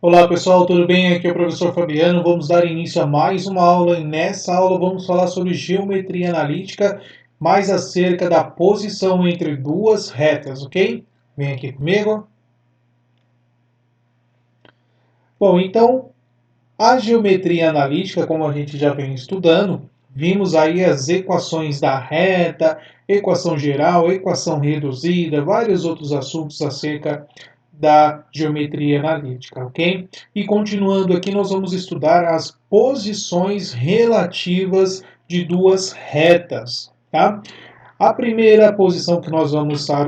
Olá pessoal, tudo bem? Aqui é o professor Fabiano. Vamos dar início a mais uma aula e nessa aula vamos falar sobre geometria analítica, mais acerca da posição entre duas retas, ok? Vem aqui comigo. Bom, então, a geometria analítica, como a gente já vem estudando, vimos aí as equações da reta, equação geral, equação reduzida, vários outros assuntos acerca da geometria analítica, ok? E continuando aqui, nós vamos estudar as posições relativas de duas retas, tá? A primeira posição que nós vamos estar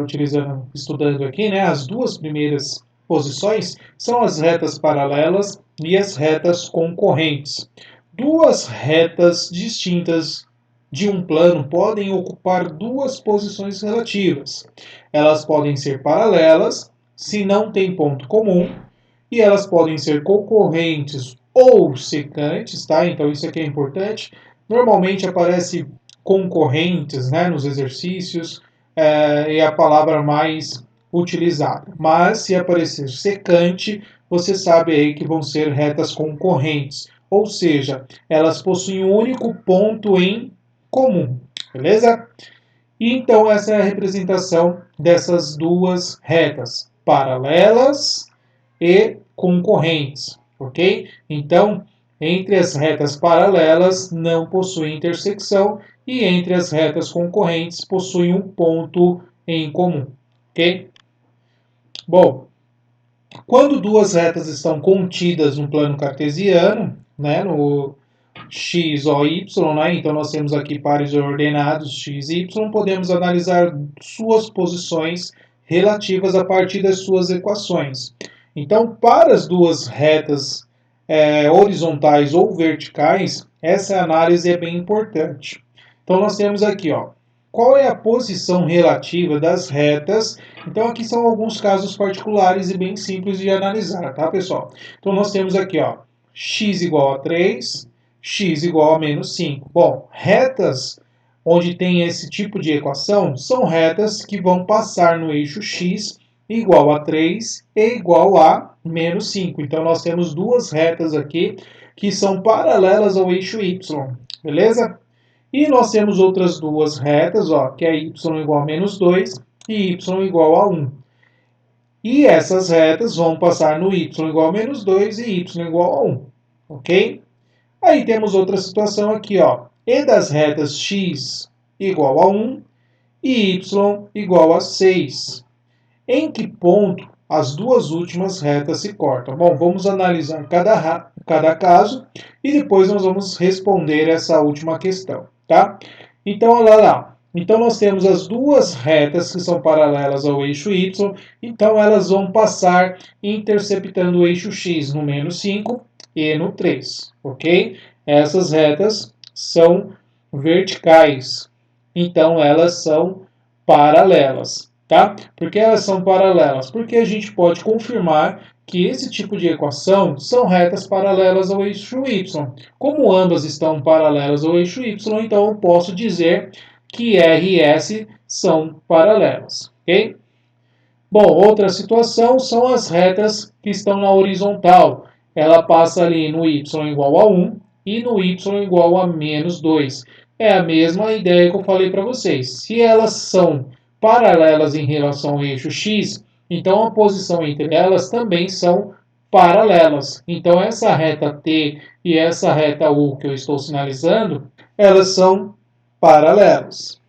estudando aqui, né, as duas primeiras posições, são as retas paralelas e as retas concorrentes. Duas retas distintas de um plano podem ocupar duas posições relativas. Elas podem ser paralelas, se não tem ponto comum, e elas podem ser concorrentes ou secantes, tá? Então isso aqui é importante. Normalmente aparece concorrentes, né, nos exercícios, é a palavra mais utilizada. Mas se aparecer secante, você sabe aí que vão ser retas concorrentes, ou seja, elas possuem um único ponto em comum, beleza? E então essa é a representação dessas duas retas, paralelas e concorrentes, ok? Então, entre as retas paralelas não possui intersecção e entre as retas concorrentes possui um ponto em comum, ok? Bom, quando duas retas estão contidas no plano cartesiano, né, no x ou y, né, então nós temos aqui pares ordenados x e y, podemos analisar suas posições relativas a partir das suas equações. Então, para as duas retas horizontais ou verticais, essa análise é bem importante. Então, nós temos aqui, ó, qual é a posição relativa das retas. Então, aqui são alguns casos particulares e bem simples de analisar, tá, pessoal? Então, nós temos aqui, ó, x igual a 3, x igual a menos 5. Bom, retas onde tem esse tipo de equação são retas que vão passar no eixo x igual a 3 e igual a menos 5. Então, nós temos duas retas aqui que são paralelas ao eixo y, beleza? E nós temos outras duas retas, ó, que é y igual a menos 2 e y igual a 1. E essas retas vão passar no y igual a menos 2 e y igual a 1, ok? Aí temos outra situação aqui, ó, e das retas x igual a 1 e y igual a 6. Em que ponto as duas últimas retas se cortam? Bom, vamos analisar cada caso e depois nós vamos responder essa última questão, tá? Então, olha lá. Então, nós temos as duas retas que são paralelas ao eixo y, então elas vão passar interceptando o eixo x no menos 5 e no 3, ok? Essas retas são verticais, então elas são paralelas. Tá? Por que elas são paralelas? Porque a gente pode confirmar que esse tipo de equação são retas paralelas ao eixo y. Como ambas estão paralelas ao eixo y, então eu posso dizer que R e S são paralelas. Okay? Bom, outra situação são as retas que estão na horizontal. Ela passa ali no y igual a 1 e no y igual a menos 2. É a mesma ideia que eu falei para vocês. Se elas são paralelas em relação ao eixo x, então a posição entre elas também são paralelas. Então essa reta T e essa reta U que eu estou sinalizando, elas são paralelas.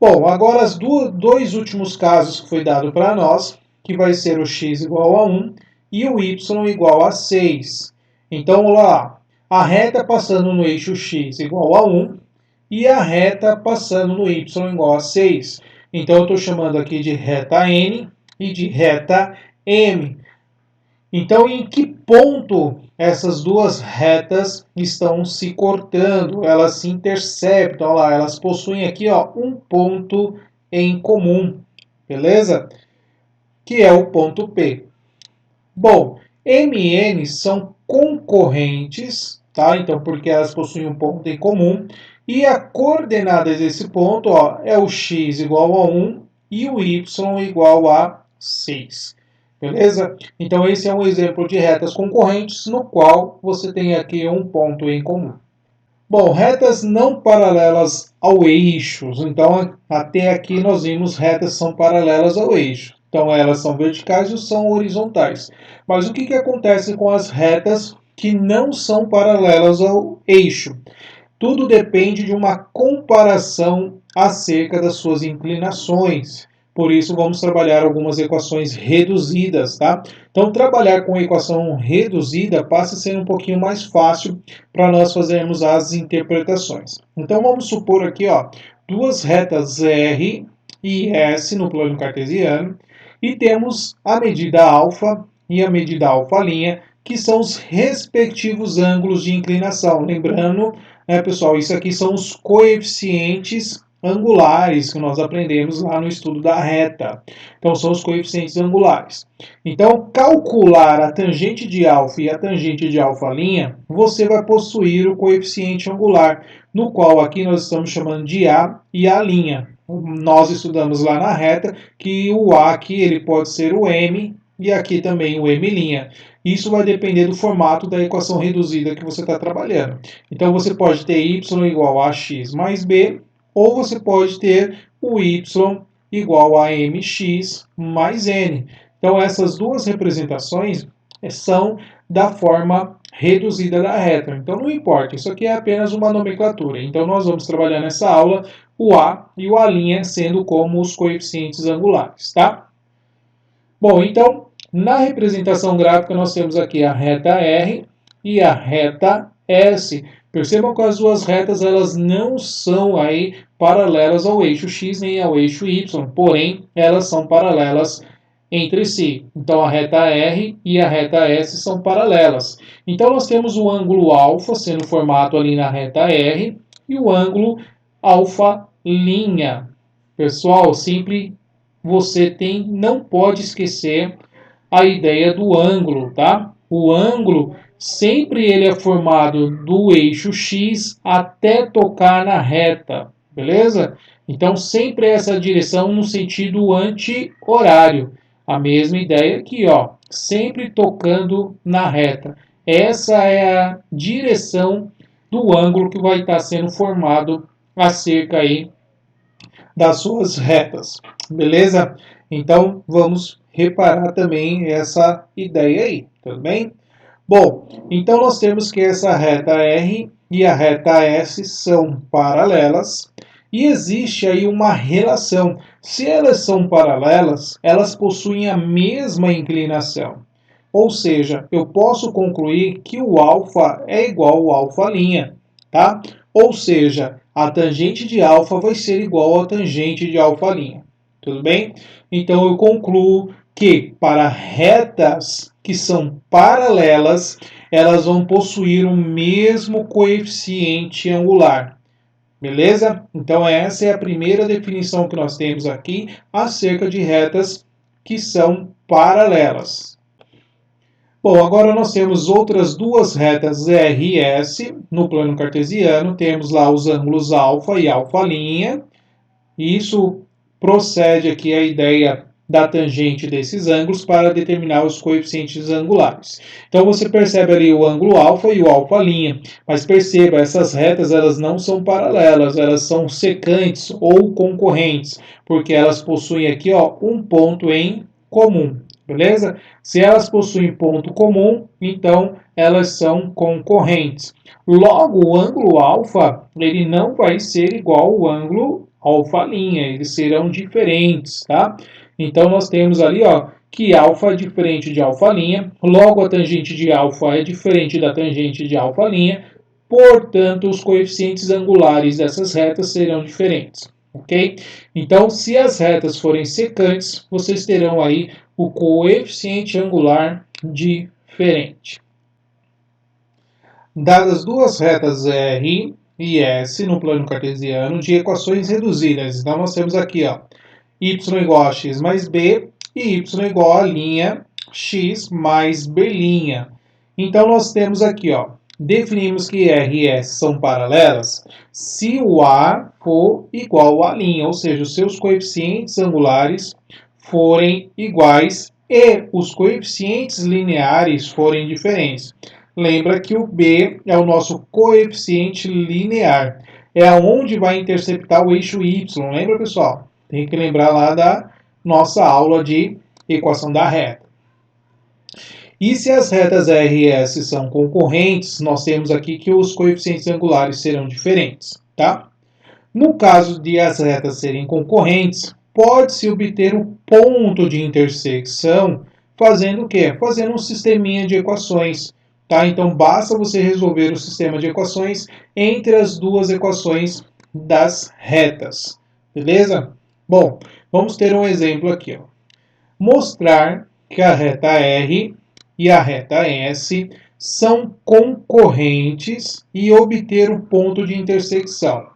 Bom, agora os dois últimos casos que foi dado para nós, que vai ser o x igual a 1 e o y igual a 6. Então, lá, a reta passando no eixo x igual a 1 e a reta passando no y igual a 6. Então, eu estou chamando aqui de reta N e de reta M. Então, em que ponto essas duas retas estão se cortando? Elas se interceptam, olha lá, elas possuem aqui, ó, um ponto em comum, beleza? Que é o ponto P. Bom, M e N são concorrentes, tá? Então, porque elas possuem um ponto em comum. E a coordenada desse ponto, ó, é o x igual a 1 e o y igual a 6. Beleza? Então esse é um exemplo de retas concorrentes no qual você tem aqui um ponto em comum. Bom, retas não paralelas ao eixo. Então até aqui nós vimos retas são paralelas ao eixo. Então elas são verticais ou são horizontais. Mas o que acontece com as retas que não são paralelas ao eixo? Tudo depende de uma comparação acerca das suas inclinações. Por isso, vamos trabalhar algumas equações reduzidas, tá? Então, trabalhar com equação reduzida passa a ser um pouquinho mais fácil para nós fazermos as interpretações. Então, vamos supor aqui, ó, duas retas R e S no plano cartesiano e temos a medida alfa e a medida alfa', que são os respectivos ângulos de inclinação. Lembrando, pessoal, isso aqui são os coeficientes angulares que nós aprendemos lá no estudo da reta. Então, são os coeficientes angulares. Então, calcular a tangente de alfa e a tangente de alfa', você vai possuir o coeficiente angular, no qual aqui nós estamos chamando de A e A'. Nós estudamos lá na reta que o A aqui ele pode ser o M e aqui também o M'. Isso vai depender do formato da equação reduzida que você está trabalhando. Então você pode ter y igual a x mais b, ou você pode ter o y igual a mx mais n. Então essas duas representações são da forma reduzida da reta. Então não importa, isso aqui é apenas uma nomenclatura. Então nós vamos trabalhar nessa aula o A e o A' sendo como os coeficientes angulares, tá? Bom, então, na representação gráfica nós temos aqui a reta R e a reta S. Percebam que as duas retas elas não são aí paralelas ao eixo X nem ao eixo Y, porém elas são paralelas entre si. Então a reta R e a reta S são paralelas. Então nós temos o ângulo alfa sendo formado ali na reta R e o ângulo alfa'. Pessoal, sempre você não pode esquecer a ideia do ângulo, tá? O ângulo sempre ele é formado do eixo X até tocar na reta, beleza? Então sempre essa direção no sentido anti-horário. A mesma ideia aqui, ó, sempre tocando na reta. Essa é a direção do ângulo que vai estar sendo formado acerca aí das suas retas, beleza? Então vamos reparar também essa ideia aí, tudo bem? Bom, então nós temos que essa reta R e a reta S são paralelas e existe aí uma relação. Se elas são paralelas, elas possuem a mesma inclinação. Ou seja, eu posso concluir que o alfa é igual ao alfa', tá? Ou seja, a tangente de alfa vai ser igual à tangente de alfa'. Tudo bem? Então eu concluo que para retas que são paralelas, elas vão possuir o mesmo coeficiente angular. Beleza? Então essa é a primeira definição que nós temos aqui acerca de retas que são paralelas. Bom, agora nós temos outras duas retas R e S no plano cartesiano. Temos lá os ângulos alfa e alfa'. Isso procede aqui a ideia da tangente desses ângulos para determinar os coeficientes angulares. Então você percebe ali o ângulo alfa e o alfa', mas perceba, essas retas elas não são paralelas, elas são secantes ou concorrentes, porque elas possuem aqui ó, um ponto em comum. Beleza? Se elas possuem ponto comum, então elas são concorrentes. Logo, o ângulo alfa ele não vai ser igual ao ângulo alfa', eles serão diferentes, tá? Então nós temos ali, ó, que alfa é diferente de alfa', logo a tangente de alfa é diferente da tangente de alfa', portanto os coeficientes angulares dessas retas serão diferentes. Ok? Então, se as retas forem secantes, vocês terão aí o coeficiente angular diferente. Dadas duas retas R e S no plano cartesiano de equações reduzidas, então nós temos aqui ó, y igual a x mais b e y igual a x mais b'. Então nós temos aqui ó, definimos que R e S são paralelas se o A for igual a', ou seja, os seus coeficientes angulares forem iguais e os coeficientes lineares forem diferentes. Lembra que o b é o nosso coeficiente linear. É aonde vai interceptar o eixo y. Lembra, pessoal? Tem que lembrar lá da nossa aula de equação da reta. E se as retas R e S são concorrentes, nós temos aqui que os coeficientes angulares serão diferentes, tá? No caso de as retas serem concorrentes, pode-se obter o ponto de intersecção fazendo o quê? Fazendo um sisteminha de equações, tá? Então basta você resolver o sistema de equações entre as duas equações das retas, beleza? Bom, vamos ter um exemplo aqui, ó. Mostrar que a reta R e a reta S são concorrentes e obter o ponto de intersecção.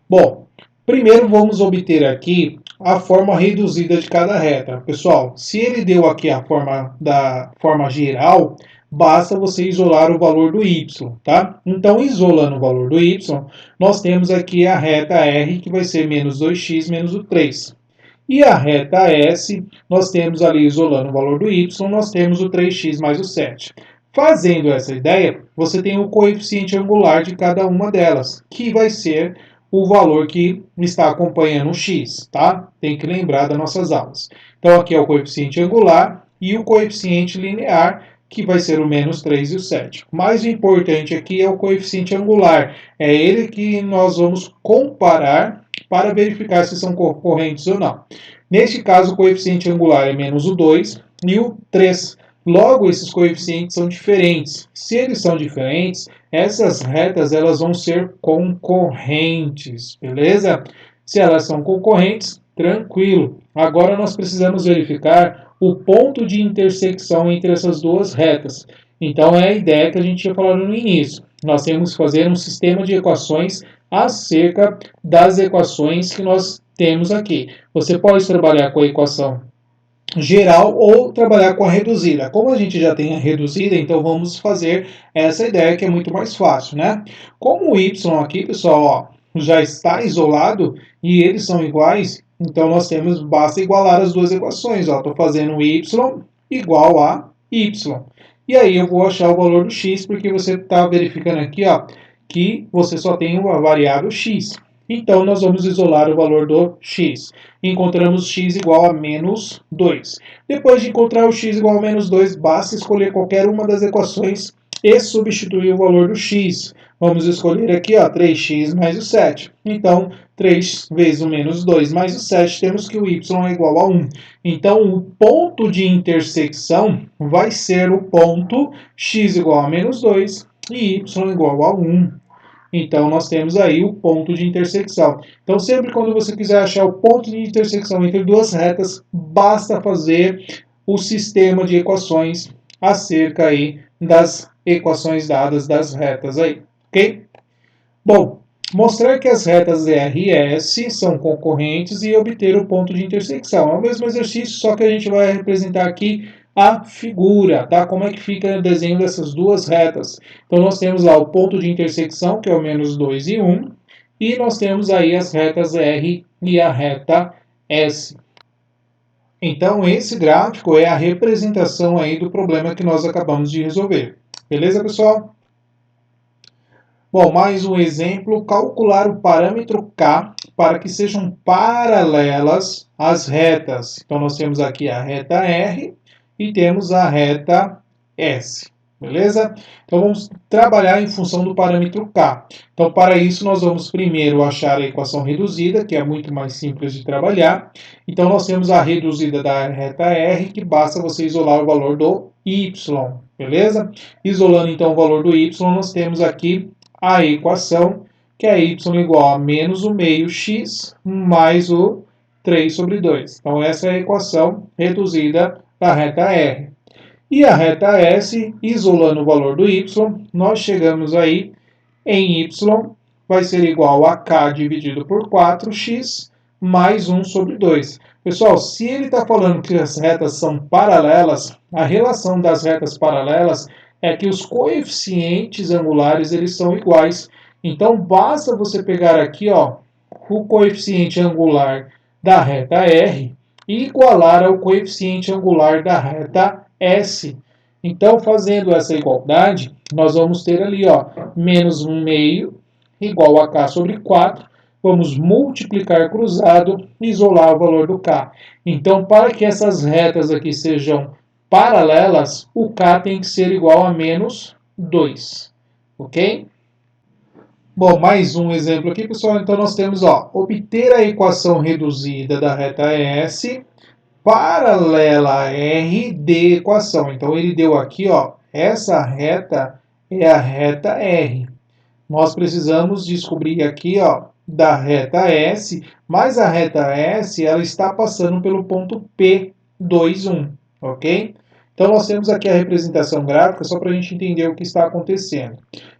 Bom, primeiro vamos obter aqui a forma reduzida de cada reta. Pessoal, se ele deu aqui a forma geral, basta você isolar o valor do y, tá? Então, isolando o valor do y, nós temos aqui a reta R, que vai ser menos 2x menos o 3. E a reta S, nós temos ali, isolando o valor do y, nós temos o 3x mais o 7. Fazendo essa ideia, você tem o coeficiente angular de cada uma delas, que vai ser o valor que está acompanhando o x, tá? Tem que lembrar das nossas aulas. Então, aqui é o coeficiente angular e o coeficiente linear, que vai ser o menos 3 e o 7. O mais importante aqui é o coeficiente angular. É ele que nós vamos comparar para verificar se são concorrentes ou não. Neste caso, o coeficiente angular é menos o 2 e o 3. Logo, esses coeficientes são diferentes. Se eles são diferentes, essas retas elas vão ser concorrentes, beleza? Se elas são concorrentes, tranquilo. Agora nós precisamos verificar o ponto de intersecção entre essas duas retas. Então é a ideia que a gente tinha falado no início. Nós temos que fazer um sistema de equações acerca das equações que nós temos aqui. Você pode trabalhar com a equação geral ou trabalhar com a reduzida. Como a gente já tem a reduzida, então vamos fazer essa ideia que é muito mais fácil, né? Como o y aqui, pessoal, ó, já está isolado e eles são iguais, então nós temos, basta igualar as duas equações. Estou fazendo y igual a y. E aí eu vou achar o valor do x, porque você está verificando aqui, ó, que você só tem uma variável x. Então, nós vamos isolar o valor do x. Encontramos x igual a menos 2. Depois de encontrar o x igual a menos 2, basta escolher qualquer uma das equações e substituir o valor do x. Vamos escolher aqui, ó, 3x mais o 7. Então, 3 vezes o menos 2 mais o 7, temos que o y é igual a 1. Então, o ponto de intersecção vai ser o ponto x igual a menos 2 e y igual a 1. Então, nós temos aí o ponto de intersecção. Então, sempre quando você quiser achar o ponto de intersecção entre duas retas, basta fazer o sistema de equações acerca aí das equações dadas das retas aí, ok? Bom, mostrar que as retas R e S são concorrentes e obter o ponto de intersecção. É o mesmo exercício, só que a gente vai representar aqui a figura, tá? Como é que fica o desenho dessas duas retas. Então, nós temos lá o ponto de intersecção, que é o menos 2 e 1, e nós temos aí as retas R e a reta S. Então, esse gráfico é a representação aí do problema que nós acabamos de resolver. Beleza, pessoal? Bom, mais um exemplo, calcular o parâmetro K para que sejam paralelas as retas. Então, nós temos aqui a reta R e temos a reta S, beleza? Então, vamos trabalhar em função do parâmetro K. Então, para isso, nós vamos primeiro achar a equação reduzida, que é muito mais simples de trabalhar. Então, nós temos a reduzida da reta R, que basta você isolar o valor do Y, beleza? Isolando, então, o valor do Y, nós temos aqui a equação, que é y igual a menos o meio x mais o 3 sobre 2. Então, essa é a equação reduzida da reta R. E a reta S, isolando o valor do y, nós chegamos aí em y vai ser igual a k dividido por 4x mais 1 sobre 2. Pessoal, se ele está falando que as retas são paralelas, a relação das retas paralelas é que os coeficientes angulares eles são iguais. Então, basta você pegar aqui, ó, o coeficiente angular da reta R e igualar ao coeficiente angular da reta S. Então, fazendo essa igualdade, nós vamos ter ali, ó, menos 1/2 igual a k sobre 4. Vamos multiplicar cruzado e isolar o valor do k. Então, para que essas retas aqui sejam paralelas, o k tem que ser igual a menos 2. Ok? Bom, mais um exemplo aqui, pessoal. Então, nós temos, ó, obter a equação reduzida da reta S paralela a R de equação. Então, ele deu aqui, ó, essa reta é a reta R. Nós precisamos descobrir aqui, ó, da reta S, mas a reta S, ela está passando pelo ponto P2, 1, ok? Então, nós temos aqui a representação gráfica só para a gente entender o que está acontecendo.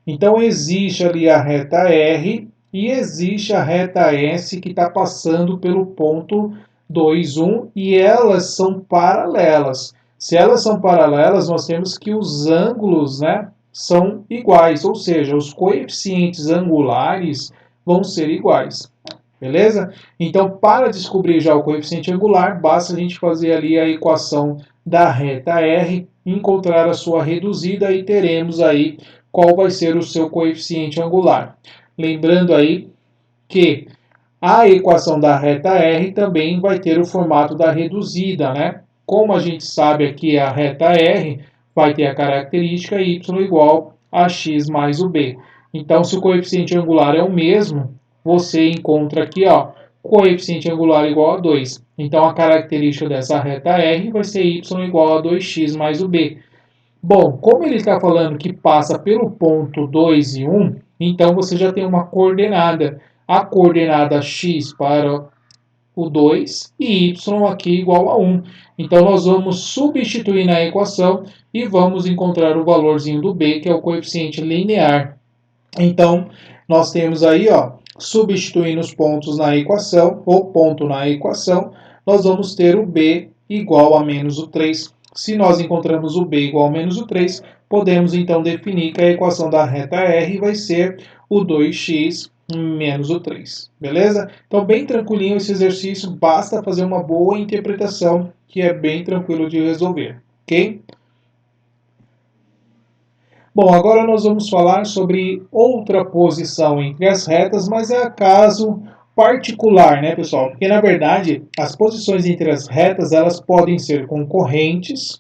Então, existe ali a reta R e existe a reta S que está passando pelo ponto 2, 1 e elas são paralelas. Se elas são paralelas, nós temos que os ângulos, né, são iguais, ou seja, os coeficientes angulares vão ser iguais. Beleza? Então, para descobrir já o coeficiente angular, basta a gente fazer ali a equação da reta R, encontrar a sua reduzida e teremos aí qual vai ser o seu coeficiente angular. Lembrando aí que a equação da reta R também vai ter o formato da reduzida, né? Como a gente sabe aqui, a reta R vai ter a característica y igual a x mais o b. Então, se o coeficiente angular é o mesmo, você encontra aqui, ó, coeficiente angular igual a 2. Então, a característica dessa reta R vai ser y igual a 2x mais o b. Bom, como ele está falando que passa pelo ponto 2 e 1, então você já tem uma coordenada. A coordenada x para o 2 e y aqui igual a 1. Então, nós vamos substituir na equação e vamos encontrar o valorzinho do b, que é o coeficiente linear. Então, nós temos aí, ó, substituindo os pontos na equação, ou ponto na equação, nós vamos ter o b igual a menos o 3. Se nós encontramos o b igual a menos o 3, podemos então definir que a equação da reta R vai ser o 2x menos o 3, beleza? Então, bem tranquilinho esse exercício, basta fazer uma boa interpretação, que é bem tranquilo de resolver, ok? Bom, agora nós vamos falar sobre outra posição entre as retas, mas é caso particular, né, pessoal? Porque, na verdade, as posições entre as retas, elas podem ser concorrentes,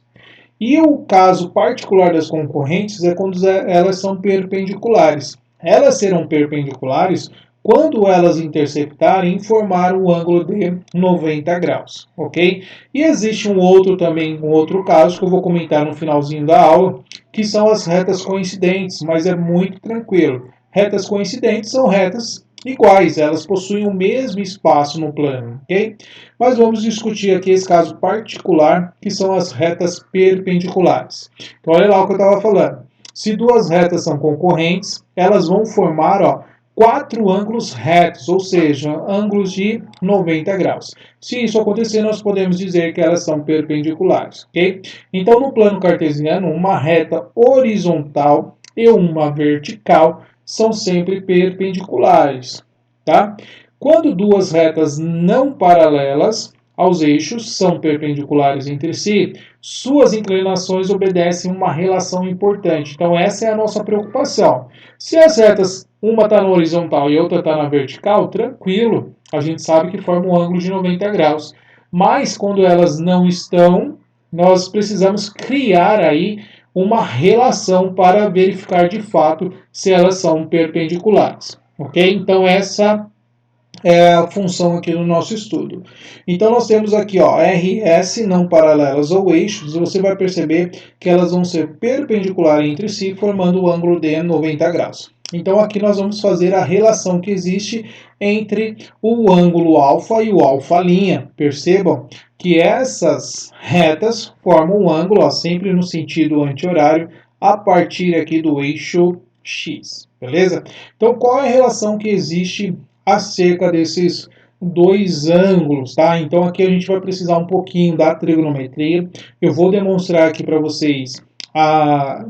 e o caso particular das concorrentes é quando elas são perpendiculares. Elas serão perpendiculares quando elas interceptarem e formar um ângulo de 90 graus, ok? E existe um outro caso que eu vou comentar no finalzinho da aula, que são as retas coincidentes, mas é muito tranquilo. Retas coincidentes são retas iguais, elas possuem o mesmo espaço no plano, ok? Mas vamos discutir aqui esse caso particular, que são as retas perpendiculares. Então, olha lá o que eu estava falando. Se duas retas são concorrentes, elas vão formar, ó, 4 ângulos retos, ou seja, ângulos de 90 graus. Se isso acontecer, nós podemos dizer que elas são perpendiculares, ok? Então, no plano cartesiano, uma reta horizontal e uma vertical são sempre perpendiculares, tá? Quando duas retas não paralelas aos eixos são perpendiculares entre si, suas inclinações obedecem uma relação importante. Então, essa é a nossa preocupação. Se as retas, uma está na horizontal e outra está na vertical, tranquilo, a gente sabe que forma um ângulo de 90 graus. Mas, quando elas não estão, nós precisamos criar aí uma relação para verificar de fato se elas são perpendiculares. Ok? Então, essa é a função aqui no nosso estudo. Então, nós temos aqui, ó, RS não paralelas ao eixo, e você vai perceber que elas vão ser perpendiculares entre si, formando o ângulo de 90 graus. Então, aqui nós vamos fazer a relação que existe entre o ângulo alfa e o alfa'. Percebam que essas retas formam um ângulo, ó, sempre no sentido anti-horário, a partir aqui do eixo X, beleza? Então, qual é a relação que existe acerca desses dois ângulos, tá? Então aqui a gente vai precisar um pouquinho da trigonometria. Eu vou demonstrar aqui para vocês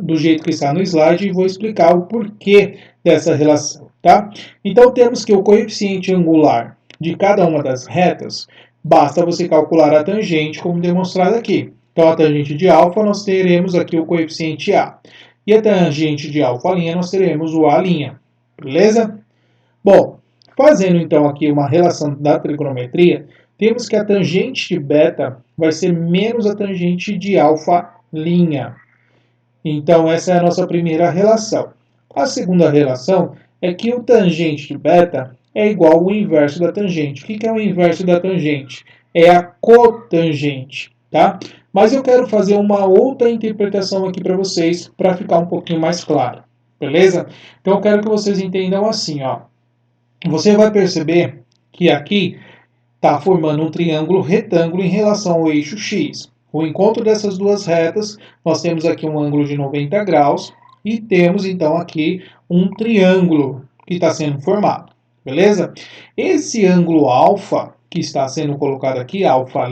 do jeito que está no slide e vou explicar o porquê dessa relação, tá? Então temos que o coeficiente angular de cada uma das retas basta você calcular a tangente como demonstrado aqui. Então, a tangente de alfa, nós teremos aqui o coeficiente A. E a tangente de alfa', nós teremos o A'. Beleza? Bom, fazendo então aqui uma relação da trigonometria, temos que a tangente de beta vai ser menos a tangente de alfa'. Então, essa é a nossa primeira relação. A segunda relação é que o tangente de beta é igual ao inverso da tangente. O que é o inverso da tangente? É a cotangente, tá? Mas eu quero fazer uma outra interpretação aqui para vocês, para ficar um pouquinho mais claro, beleza? Então, eu quero que vocês entendam assim, ó. Você vai perceber que aqui está formando um triângulo retângulo em relação ao eixo X. O encontro dessas duas retas, nós temos aqui um ângulo de 90 graus e temos então aqui um triângulo que está sendo formado, beleza? Esse ângulo alfa, que está sendo colocado aqui, alfa',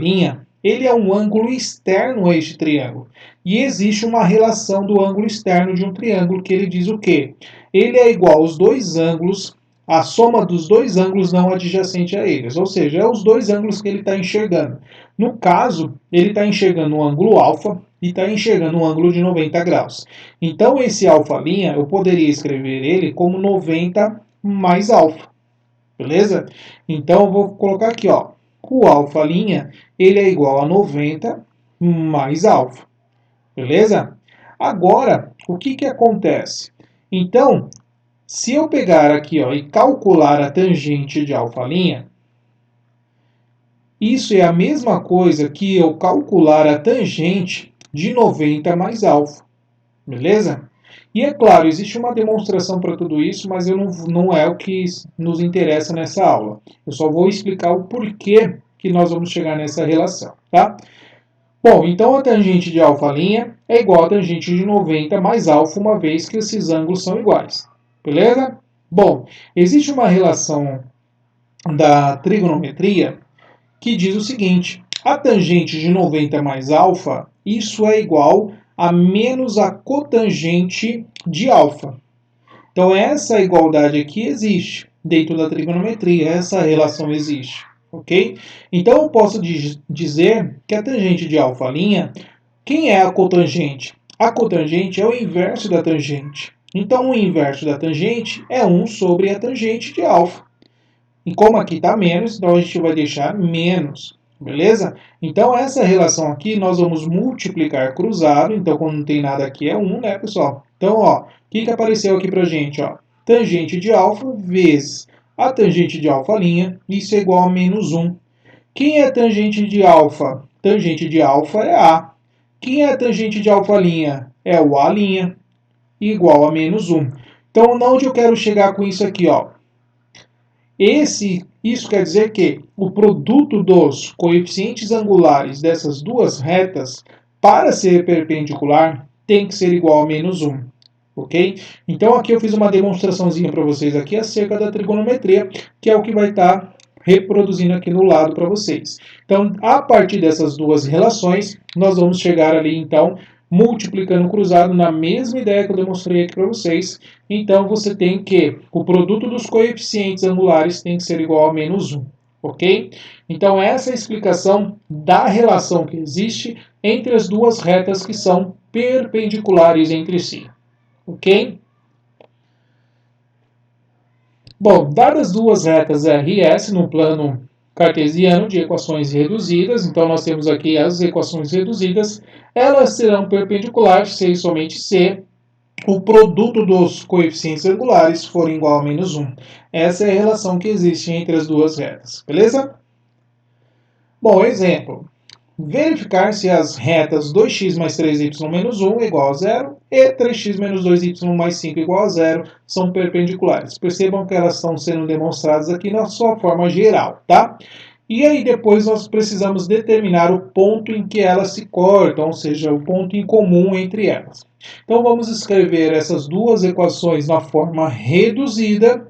ele é um ângulo externo a este triângulo. E existe uma relação do ângulo externo de um triângulo que ele diz o quê? Ele é igual aos dois ângulos, a soma dos dois ângulos não adjacentes a eles, ou seja, é os dois ângulos que ele está enxergando. No caso, ele está enxergando um ângulo alfa e está enxergando um ângulo de 90 graus. Então, esse alfa', eu poderia escrever ele como 90 mais alfa, beleza? Então, eu vou colocar aqui, ó, o alfa', ele é igual a 90 mais alfa, beleza? Agora, o que acontece? Então, se eu pegar aqui, ó, e calcular a tangente de alfa', isso é a mesma coisa que eu calcular a tangente de 90 mais alfa, beleza? E é claro, existe uma demonstração para tudo isso, mas não é o que nos interessa nessa aula. Eu só vou explicar o porquê que nós vamos chegar nessa relação, tá? Bom, então a tangente de alfa', é igual a tangente de 90 mais alfa, uma vez que esses ângulos são iguais, beleza? Bom, existe uma relação da trigonometria que diz o seguinte: a tangente de 90 mais alfa, isso é igual a menos a cotangente de alfa. Então, essa igualdade aqui existe dentro da trigonometria, essa relação existe, ok? Então, eu posso dizer que a tangente de alfa', quem é a cotangente? A cotangente é o inverso da tangente. Então, o inverso da tangente é 1 sobre a tangente de alfa. E como aqui está menos, então a gente vai deixar menos, beleza? Então, essa relação aqui, nós vamos multiplicar cruzado. Então, quando não tem nada aqui, é 1, né, pessoal? Então, ó, o que apareceu aqui pra gente? Ó? Tangente de alfa vezes a tangente de alfa', isso é igual a menos 1. Quem é tangente de alfa? Tangente de alfa é A. Quem é tangente de alfa'? É o A', igual a menos 1. Então, onde eu quero chegar com isso aqui? Ó? Isso quer dizer que o produto dos coeficientes angulares dessas duas retas, para ser perpendicular, tem que ser igual a menos 1. Ok? Então, aqui eu fiz uma demonstraçãozinha para vocês aqui acerca da trigonometria, que é o que vai estar reproduzindo aqui no lado para vocês. Então, a partir dessas duas relações, nós vamos chegar ali, então, multiplicando cruzado na mesma ideia que eu demonstrei aqui para vocês. Então, você tem que o produto dos coeficientes angulares tem que ser igual a menos 1. Ok? Então, essa é a explicação da relação que existe entre as duas retas que são perpendiculares entre si. Ok? Bom, dadas duas retas R e S no plano cartesiano de equações reduzidas, então nós temos aqui as equações reduzidas, elas serão perpendiculares se e somente se o produto dos coeficientes angulares for igual a menos 1. Essa é a relação que existe entre as duas retas, beleza? Bom, exemplo. Verificar se as retas 2x mais 3y menos 1 é igual a 0 e 3x menos 2y mais 5 igual a 0 são perpendiculares. Percebam que elas estão sendo demonstradas aqui na sua forma geral, tá? E aí depois nós precisamos determinar o ponto em que elas se cortam, ou seja, o ponto em comum entre elas. Então vamos escrever essas duas equações na forma reduzida,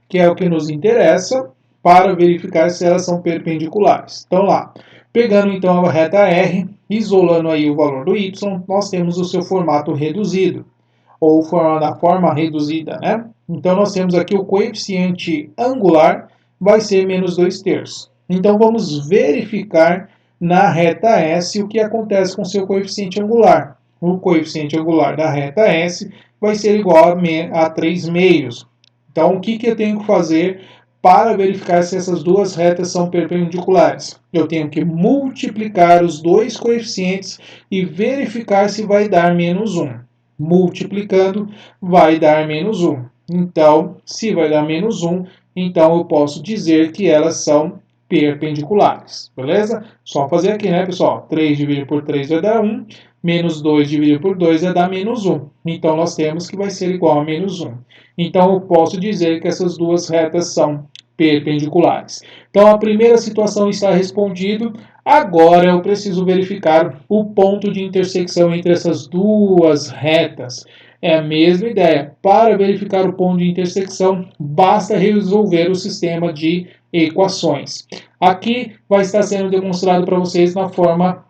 que é o que nos interessa, para verificar se elas são perpendiculares. Então lá, pegando então a reta R, isolando aí o valor do y, nós temos o seu formato reduzido, ou da forma reduzida, né? Então nós temos aqui o coeficiente angular vai ser menos 2/3. Então vamos verificar na reta S o que acontece com seu coeficiente angular. O coeficiente angular da reta S vai ser igual a 3 meios. Então o que eu tenho que fazer para verificar se essas duas retas são perpendiculares? Eu tenho que multiplicar os dois coeficientes e verificar se vai dar menos 1. Multiplicando, vai dar menos 1. Então, se vai dar menos 1, então eu posso dizer que elas são perpendiculares, beleza? Só fazer aqui, né, pessoal? 3 dividido por 3 vai dar 1, menos 2 dividido por 2 vai dar menos 1. Então, nós temos que vai ser igual a menos 1. Então, eu posso dizer que essas duas retas são perpendiculares. Então, a primeira situação está respondida. Agora, eu preciso verificar o ponto de intersecção entre essas duas retas. É a mesma ideia. Para verificar o ponto de intersecção, basta resolver o sistema de equações. Aqui vai estar sendo demonstrado para vocês na forma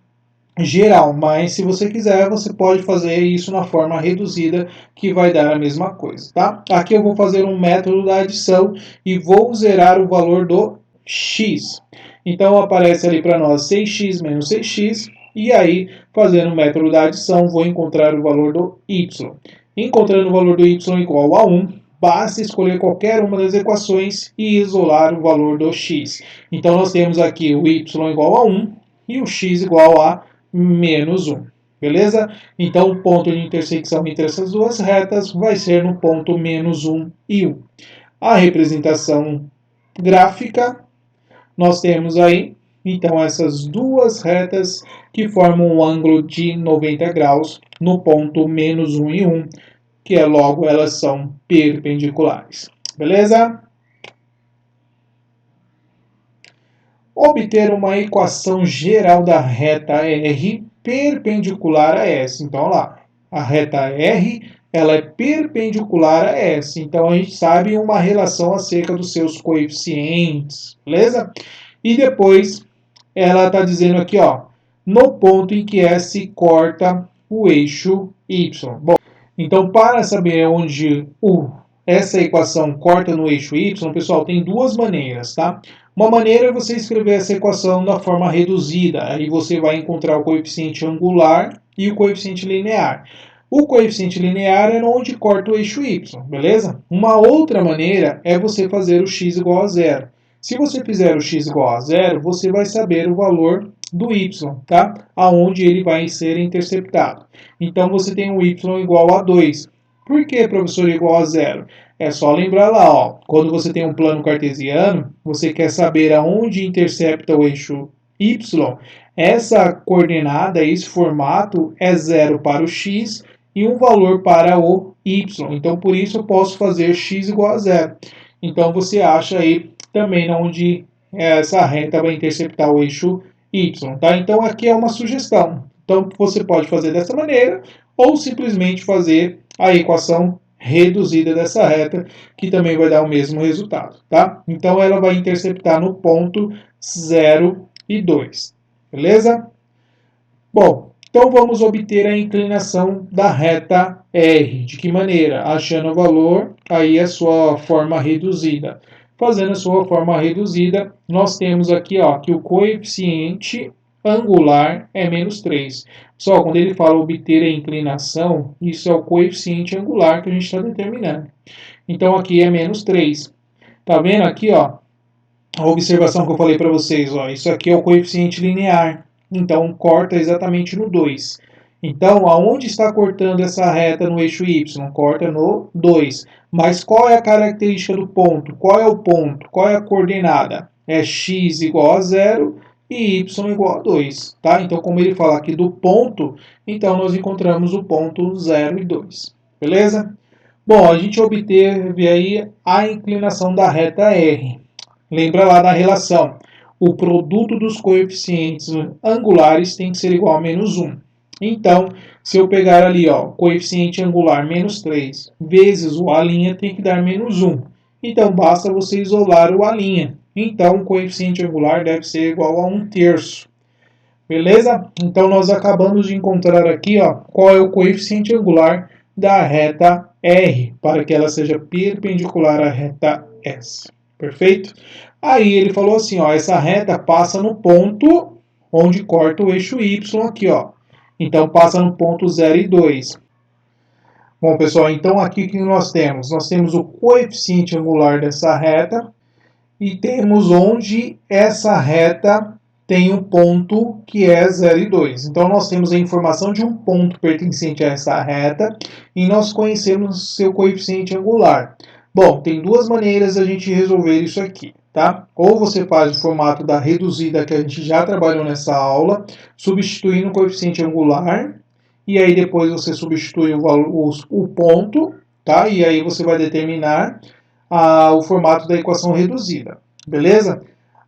geral, mas se você quiser, você pode fazer isso na forma reduzida, que vai dar a mesma coisa, tá? Aqui eu vou fazer um método da adição e vou zerar o valor do x. Então aparece ali para nós 6x menos 6x, e aí, fazendo o método da adição, vou encontrar o valor do y. Encontrando o valor do y igual a 1, basta escolher qualquer uma das equações e isolar o valor do x. Então nós temos aqui o y igual a 1 e o x igual a menos 1. Beleza? Então, o ponto de intersecção entre essas duas retas vai ser no ponto menos 1 e 1. A representação gráfica, nós temos aí, então, essas duas retas que formam um ângulo de 90 graus no ponto menos 1 e 1, que é logo elas são perpendiculares. Beleza? Obter uma equação geral da reta R perpendicular a S. Então, olha lá, a reta R ela é perpendicular a S. Então, a gente sabe uma relação acerca dos seus coeficientes, beleza? E depois, ela está dizendo aqui, ó, no ponto em que S corta o eixo Y. Bom, então, para saber onde essa equação corta no eixo Y, pessoal, tem duas maneiras, tá? Uma maneira é você escrever essa equação da forma reduzida, aí você vai encontrar o coeficiente angular e o coeficiente linear. O coeficiente linear é onde corta o eixo Y, beleza? Uma outra maneira é você fazer o x igual a zero. Se você fizer o x igual a zero, você vai saber o valor do y, tá? Aonde ele vai ser interceptado. Então, você tem o y igual a 2. Por que, professor, igual a zero? É só lembrar lá, ó, quando você tem um plano cartesiano, você quer saber aonde intercepta o eixo y, essa coordenada, esse formato é zero para o x e um valor para o y. Então, por isso eu posso fazer x igual a zero. Então, você acha aí também onde essa reta vai interceptar o eixo y, tá? Então, aqui é uma sugestão. Então, você pode fazer dessa maneira ou simplesmente fazer a equação reduzida dessa reta, que também vai dar o mesmo resultado, tá? Então, ela vai interceptar no ponto 0 e 2, beleza? Bom, então vamos obter a inclinação da reta R. De que maneira? Achando o valor, aí a sua forma reduzida. Fazendo a sua forma reduzida, nós temos aqui ó, que o coeficiente angular é menos 3. Só quando ele fala obter a inclinação, isso é o coeficiente angular que a gente está determinando. Então aqui é menos 3. Tá vendo aqui, ó, a observação que eu falei para vocês, ó, isso aqui é o coeficiente linear. Então corta exatamente no 2. Então, aonde está cortando essa reta no eixo Y? Corta no 2. Mas qual é a característica do ponto? Qual é o ponto? Qual é a coordenada? É x igual a 0 e y igual a 2. Tá? Então, como ele fala aqui do ponto, então nós encontramos o ponto 0 e 2. Beleza? Bom, a gente obteve aí a inclinação da reta R. Lembra lá da relação. O produto dos coeficientes angulares tem que ser igual a menos 1. Então, se eu pegar ali, ó, coeficiente angular menos 3 vezes o A' tem que dar menos 1. Então, basta você isolar o A'. Então, o coeficiente angular deve ser igual a 1/3. Beleza? Então, nós acabamos de encontrar aqui ó, qual é o coeficiente angular da reta R, para que ela seja perpendicular à reta S. Perfeito? Aí ele falou assim, ó, essa reta passa no ponto onde corta o eixo Y aqui, ó. Então passa no ponto 0 e 2. Bom, pessoal, então aqui o que nós temos? Nós temos o coeficiente angular dessa reta e temos onde essa reta tem um ponto que é 0 e 2. Então nós temos a informação de um ponto pertencente a essa reta e nós conhecemos seu coeficiente angular. Bom, tem duas maneiras a gente resolver isso aqui, tá? Ou você faz o formato da reduzida que a gente já trabalhou nessa aula, substituindo o coeficiente angular, e aí depois você substitui o ponto, tá? E aí você vai determinar o formato da equação reduzida, beleza?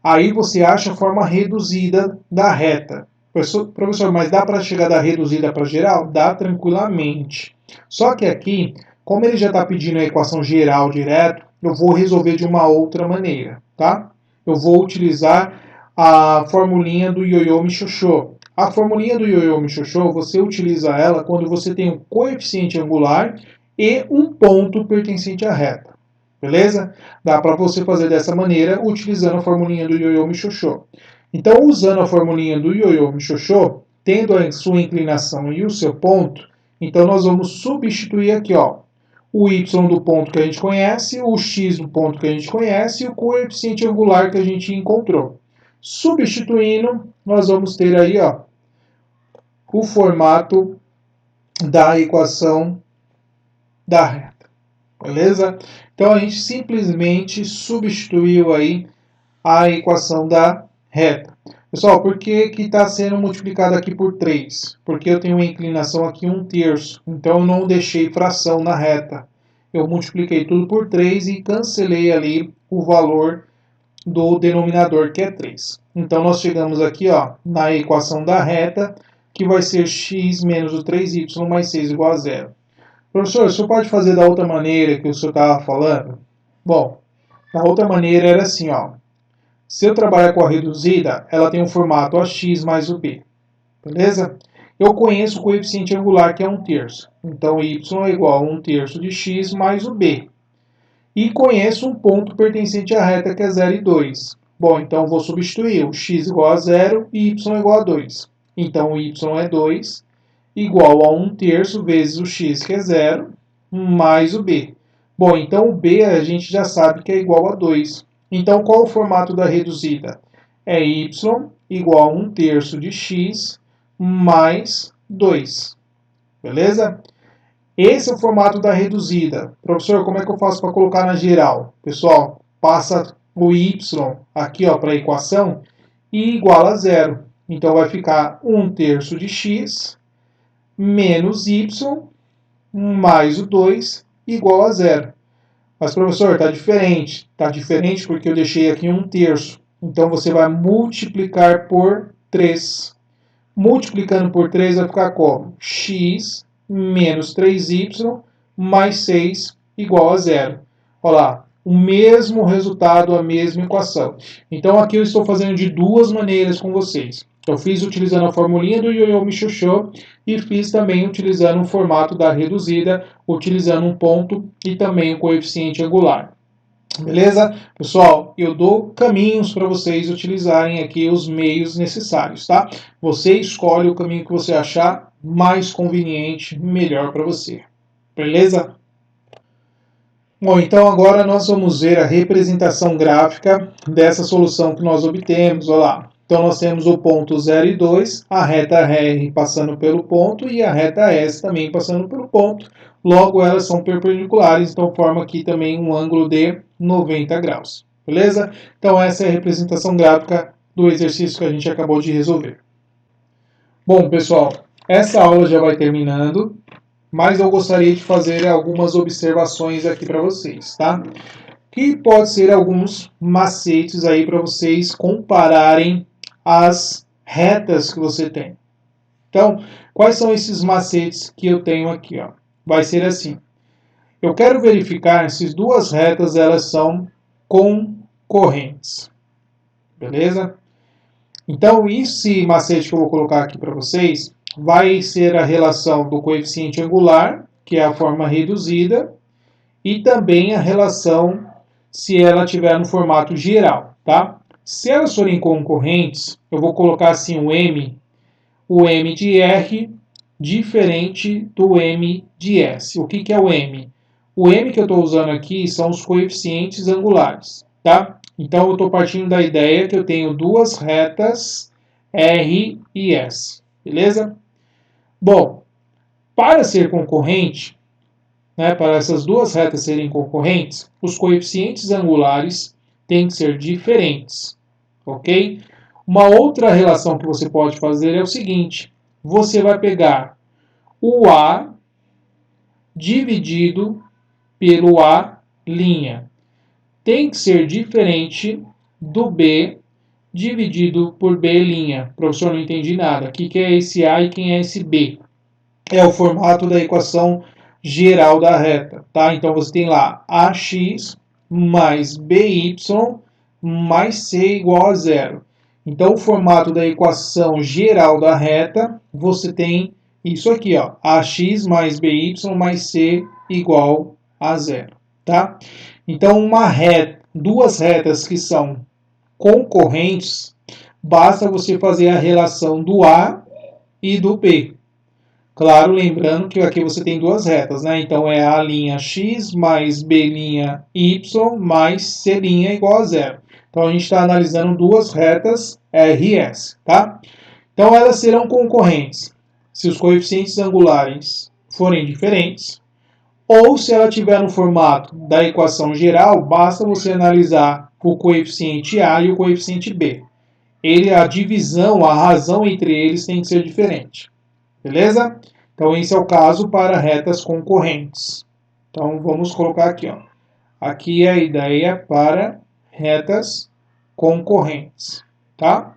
Aí você acha a forma reduzida da reta. Professor, mas dá para chegar da reduzida para geral? Dá tranquilamente. Só que aqui, como ele já está pedindo a equação geral direto, eu vou resolver de uma outra maneira, tá? Eu vou utilizar a formulinha do ioiô michôchô. A formulinha do ioiô michôchô, você utiliza ela quando você tem um coeficiente angular e um ponto pertencente à reta. Beleza? Dá para você fazer dessa maneira, utilizando a formulinha do ioiô michôchô. Então, usando a formulinha do ioiô michôchô, tendo a sua inclinação e o seu ponto, então nós vamos substituir aqui, ó, o y do ponto que a gente conhece, o x do ponto que a gente conhece e o coeficiente angular que a gente encontrou. Substituindo, nós vamos ter aí, ó, o formato da equação da reta. Beleza? Então a gente simplesmente substituiu aí a equação da reta. Pessoal, por que está sendo multiplicado aqui por 3? Porque eu tenho uma inclinação aqui 1/3. Então eu não deixei fração na reta. Eu multipliquei tudo por 3 e cancelei ali o valor do denominador, que é 3. Então nós chegamos aqui, ó, na equação da reta, que vai ser x menos o 3y mais 6 igual a 0. Professor, o senhor pode fazer da outra maneira que o senhor estava falando? Bom, da outra maneira era assim, ó. Se eu trabalhar com a reduzida, ela tem um formato ax mais o b. Beleza? Eu conheço o coeficiente angular, que é 1/3. Então, y é igual a 1/3 de x mais o b. E conheço um ponto pertencente à reta, que é 0 e 2. Bom, então vou substituir o x igual a 0 e y igual a 2. Então, o y é 2 igual a 1/3 vezes o x, que é 0, mais o b. Bom, então o b a gente já sabe que é igual a 2. Então, qual é o formato da reduzida? É y igual a 1/3 de x mais 2. Beleza? Esse é o formato da reduzida. Professor, como é que eu faço para colocar na geral? Pessoal, passa o y aqui para a equação e iguala a 0. Então, vai ficar 1/3 de x menos y mais o 2 igual a 0. Mas, professor, está diferente. Está diferente porque eu deixei aqui 1/3. Então, você vai multiplicar por 3. Multiplicando por 3 vai ficar como? X menos 3y mais 6 igual a 0. Olha lá, o mesmo resultado, a mesma equação. Então, aqui eu estou fazendo de duas maneiras com vocês. Eu fiz utilizando a formulinha do ioiô michôchô e fiz também utilizando o formato da reduzida, utilizando um ponto e também o coeficiente angular. Beleza? Pessoal, eu dou caminhos para vocês utilizarem aqui os meios necessários, tá? Você escolhe o caminho que você achar mais conveniente, melhor para você. Beleza? Bom, então agora nós vamos ver a representação gráfica dessa solução que nós obtemos. Olha lá. Então nós temos o ponto 0 e 2, a reta R passando pelo ponto e a reta S também passando pelo ponto. Logo, elas são perpendiculares, então forma aqui também um ângulo de 90 graus. Beleza? Então essa é a representação gráfica do exercício que a gente acabou de resolver. Bom, pessoal, essa aula já vai terminando, mas eu gostaria de fazer algumas observações aqui para vocês, tá? Que pode ser alguns macetes aí para vocês compararem as retas que você tem. Então, quais são esses macetes que eu tenho aqui, ó? Vai ser assim. Eu quero verificar se as duas retas elas são concorrentes. Beleza? Então, esse macete que eu vou colocar aqui para vocês vai ser a relação do coeficiente angular, que é a forma reduzida, e também a relação se ela estiver no formato geral, tá? Se elas forem concorrentes, eu vou colocar assim o M de R diferente do M de S. O que é o M? O M que eu estou usando aqui são os coeficientes angulares, tá? Então eu estou partindo da ideia que eu tenho duas retas R e S, beleza? Bom, para ser concorrente, né, para essas duas retas serem concorrentes, os coeficientes angulares têm que ser diferentes, ok? Uma outra relação que você pode fazer é o seguinte: você vai pegar o A dividido pelo A'. Tem que ser diferente do B dividido por B'. Professor, não entendi nada. O que é esse A e quem é esse B? É o formato da equação geral da reta, tá? Então você tem lá AX mais BY mais C igual a zero. Então o formato da equação geral da reta, você tem isso aqui, ó, AX mais BY mais C igual a zero, tá? Então duas retas que são concorrentes, basta você fazer a relação do A e do B. Claro, lembrando que aqui você tem duas retas, né? Então é A'X mais B'Y mais C' igual a zero. Então a gente está analisando duas retas R e S, tá? Então elas serão concorrentes se os coeficientes angulares forem diferentes, ou se ela tiver no formato da equação geral, basta você analisar o coeficiente A e o coeficiente B. A divisão, a razão entre eles tem que ser diferente. Beleza? Então, esse é o caso para retas concorrentes. Então, vamos colocar aqui, ó. Aqui é a ideia para retas concorrentes, tá?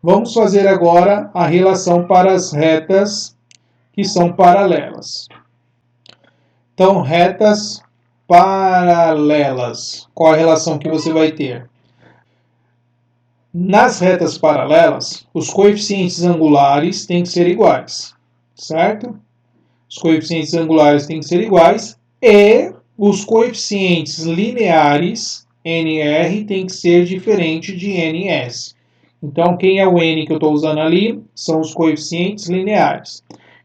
Vamos fazer agora a relação para as retas que são paralelas. Então, retas paralelas. Qual a relação que você vai ter? Nas retas paralelas, os coeficientes angulares têm que ser iguais, certo? Os coeficientes angulares têm que ser iguais e os coeficientes lineares, NR, tem que ser diferente de NS. Então, quem é o N que eu estou usando ali? São os coeficientes lineares.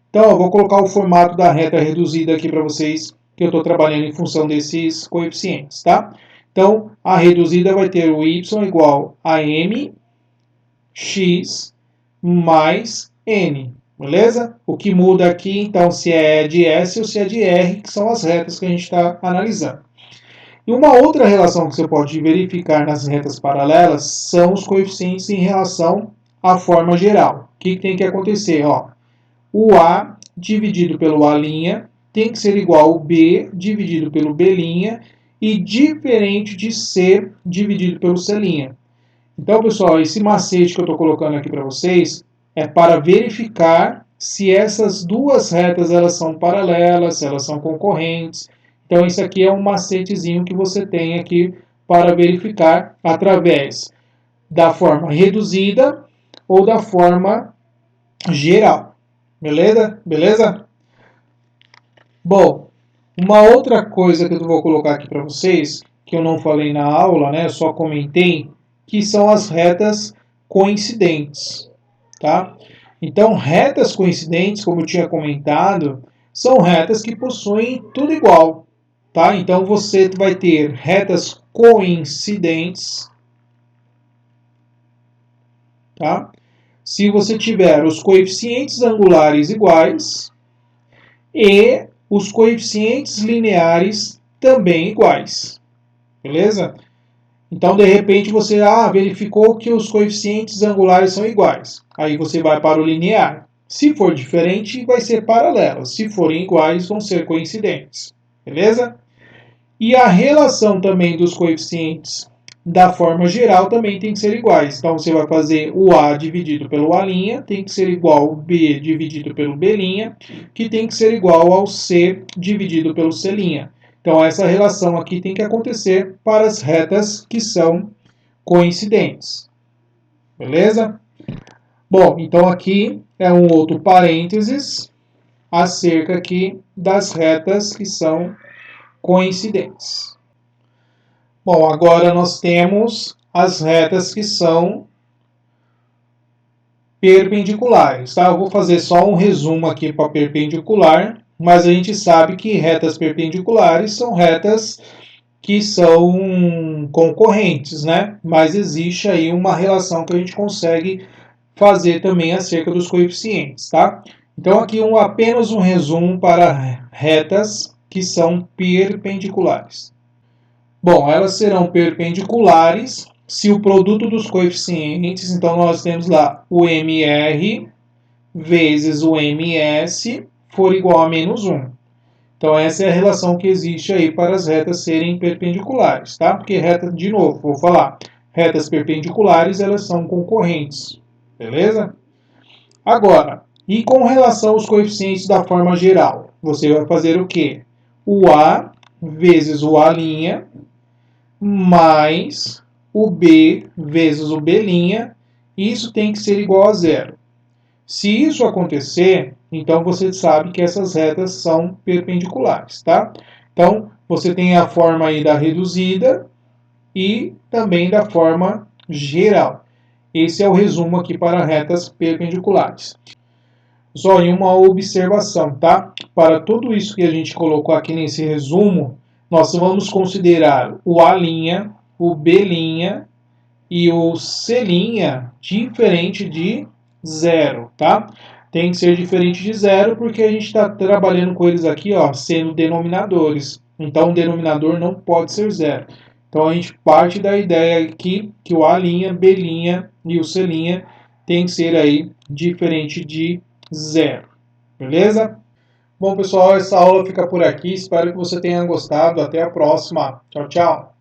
Então, eu vou colocar o formato da reta reduzida aqui para vocês, que eu estou trabalhando em função desses coeficientes, tá? Então, a reduzida vai ter o y igual a mx mais n, beleza? O que muda aqui, então, se é de S ou se é de R, que são as retas que a gente está analisando. E uma outra relação que você pode verificar nas retas paralelas são os coeficientes em relação à forma geral. O que tem que acontecer? Ó, o A dividido pelo A' tem que ser igual ao B dividido pelo B' e diferente de C dividido pelo C'. Então, pessoal, esse macete que eu estou colocando aqui para vocês é para verificar se essas duas retas elas são paralelas, se elas são concorrentes. Então, isso aqui é um macetezinho que você tem aqui para verificar através da forma reduzida ou da forma geral. Beleza? Beleza? Bom, uma outra coisa que eu vou colocar aqui para vocês, que eu não falei na aula, né, eu só comentei, que são as retas coincidentes, tá? Então, retas coincidentes, como eu tinha comentado, são retas que possuem tudo igual, tá? Então, você vai ter retas coincidentes, tá? Se você tiver os coeficientes angulares iguais e os coeficientes lineares também iguais, beleza? Então, de repente, você verificou que os coeficientes angulares são iguais. Aí você vai para o linear. Se for diferente, vai ser paralelo. Se forem iguais, vão ser coincidentes. Beleza? E a relação também dos coeficientes da forma geral também tem que ser iguais. Então, você vai fazer o A dividido pelo A', tem que ser igual ao B dividido pelo B', que tem que ser igual ao C dividido pelo C'. Então, essa relação aqui tem que acontecer para as retas que são coincidentes. Beleza? Bom, então aqui é um outro parênteses acerca aqui das retas que são coincidentes. Bom, agora nós temos as retas que são perpendiculares, tá? Eu vou fazer só um resumo aqui para perpendicular, mas a gente sabe que retas perpendiculares são retas que são concorrentes, né? Mas existe aí uma relação que a gente consegue fazer também acerca dos coeficientes, tá? Então aqui apenas um resumo para retas que são perpendiculares. Bom, elas serão perpendiculares se o produto dos coeficientes, então nós temos lá o MR vezes o MS for igual a menos 1. Então essa é a relação que existe aí para as retas serem perpendiculares, tá? Porque reta, de novo, vou falar, retas perpendiculares elas são concorrentes, beleza? Agora, e com relação aos coeficientes da forma geral, você vai fazer o quê? O A vezes o A' mais o B vezes o B', isso tem que ser igual a zero. Se isso acontecer, então você sabe que essas retas são perpendiculares, tá? Então, você tem a forma aí da reduzida e também da forma geral. Esse é o resumo aqui para retas perpendiculares. Só em uma observação, tá? Para tudo isso que a gente colocou aqui nesse resumo, nós vamos considerar o A', o B' e o C' diferente de zero, tá? Tem que ser diferente de zero porque a gente está trabalhando com eles aqui, ó, sendo denominadores. Então o denominador não pode ser zero. Então a gente parte da ideia aqui que o A', B' e o C' tem que ser aí diferente de zero. Beleza? Bom, pessoal, essa aula fica por aqui. Espero que você tenha gostado. Até a próxima. Tchau, tchau.